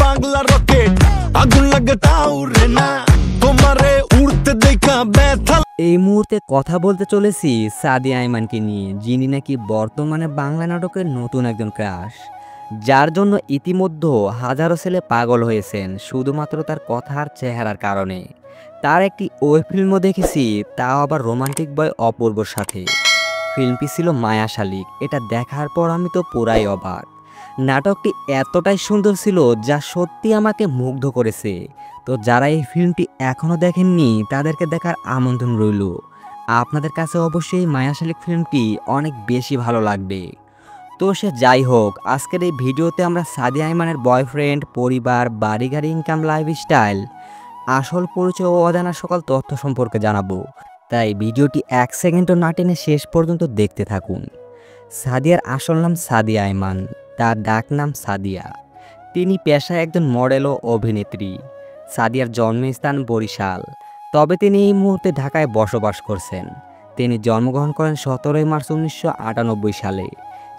পাগলা রকেট আগুন লাগে তাও রে না তোমারে উড়তে দেখা ব্যথা। এই মুহূর্তে কথা বলতে চলেছি সাদিয়া আইমানকে নিয়ে, যিনি নাকি বর্তমানে বাংলা নাটকের নতুন একজন ক্রাশ, যার জন্য ইতিমধ্যে হাজারো ছেলে পাগল হয়েছেন শুধুমাত্র তার কথার চেহারার কারণে। তার একটি ওয়েব ফিল্মও দেখেছি, তাও আবার রোমান্টিক বয় অপূর্বর সাথে। ফিল্মটি ছিল মায়া শালিক। এটা দেখার পর আমি তো পুরাই অবাক। নাটকটি এতটাই সুন্দর ছিল যা সত্যি আমাকে মুগ্ধ করেছে। তো যারা এই ফিল্মটি এখনও দেখেননি তাদেরকে দেখার আমন্ত্রণ রইল। আপনাদের কাছে অবশ্যই মায়া শালিক ফিল্মটি অনেক বেশি ভালো লাগবে। তো সে যাই হোক, আজকের এই ভিডিওতে আমরা সাদিয়া আইমানের বয়ফ্রেন্ড, পরিবার, বাড়ি গাড়ি, ইনকাম, লাইফস্টাইল, আসল পরিচয় ও অজানা সকল তথ্য সম্পর্কে জানাবো। তাই ভিডিওটি 1 সেকেন্ডও না টেনে শেষ পর্যন্ত দেখতে থাকুন। সাদিয়ার আসল নাম সাদিয়া আইমান, তার ডাক নাম সাদিয়া। তিনি পেশায় একজন মডেল ও অভিনেত্রী। সাদিয়ার জন্মস্থান বরিশাল, তবে তিনি এই মুহূর্তে ঢাকায় বসবাস করছেন। তিনি জন্মগ্রহণ করেন 17 মার্চ 1998 সালে।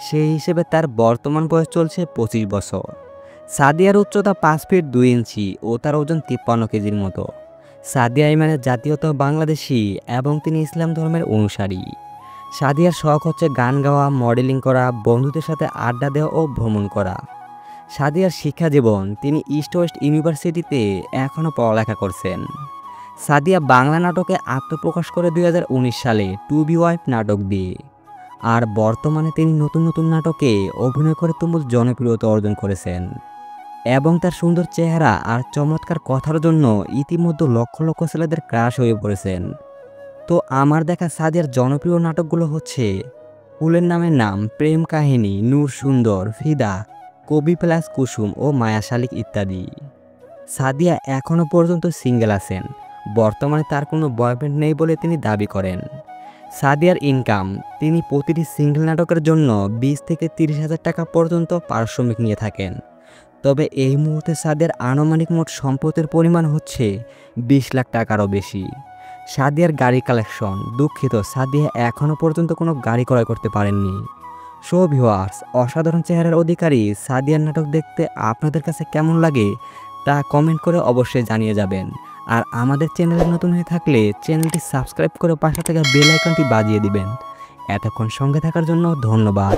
সেই হিসেবে তার বর্তমান বয়স চলছে 25 বছর। সাদিয়ার উচ্চতা 5 ফিট 2 ইঞ্চি ও তার ওজন 53 কেজির মতো। সাদিয়া আইমানের জাতীয়তা বাংলাদেশি এবং তিনি ইসলাম ধর্মের অনুসারী। সাদিয়ার শখ হচ্ছে গান গাওয়া, মডেলিং করা, বন্ধুদের সাথে আড্ডা দেওয়া ও ভ্রমণ করা। সাদিয়ার শিক্ষা জীবন, তিনি ইস্ট ওয়েস্ট ইউনিভার্সিটিতে এখনও পড়ালেখা করছেন। সাদিয়া বাংলা নাটকে আত্মপ্রকাশ করে 2019 সালে টু বি ওয়াইফ নাটক দিয়ে। আর বর্তমানে তিনি নতুন নতুন নাটকে অভিনয় করে তুমুল জনপ্রিয়তা অর্জন করেছেন এবং তার সুন্দর চেহারা আর চমৎকার কথার জন্য ইতিমধ্যে লক্ষ লক্ষ ছেলেদের ক্রাশ হয়ে পড়েছেন। তো আমার দেখা সাদিয়ার জনপ্রিয় নাটকগুলো হচ্ছে ফুলের নামের নাম, প্রেম কাহিনী, নূর সুন্দর, ফিদা, কবি প্লাস কুসুম ও মায়া শালিক ইত্যাদি। সাদিয়া এখনও পর্যন্ত সিঙ্গেল আছেন। বর্তমানে তার কোনো বয়ফ্রেন্ড নেই বলে তিনি দাবি করেন। সাদিয়ার ইনকাম, তিনি প্রতিটি সিঙ্গেল নাটকের জন্য 20 থেকে 30 হাজার টাকা পর্যন্ত পারিশ্রমিক নিয়ে থাকেন। তবে এই মুহূর্তে সাদিয়ার আনুমানিক মোট সম্পদের পরিমাণ হচ্ছে 20 লাখ টাকারও বেশি। সাদিয়ার গাড়ি কালেকশন, দুঃখিত, সাদিয়া এখনও পর্যন্ত কোনো গাড়ি ক্রয় করতে পারেননি। সো ভিউয়ার্স, অসাধারণ চেহারার অধিকারী সাদিয়ার নাটক দেখতে আপনাদের কাছে কেমন লাগে তা কমেন্ট করে অবশ্যই জানিয়ে যাবেন। আর আমাদের চ্যানেলে নতুন হয়ে থাকলে চ্যানেলটি সাবস্ক্রাইব করে পাশে থাকা বেল আইকনটি বাজিয়ে দিবেন। এতক্ষণ সঙ্গে থাকার জন্য ধন্যবাদ।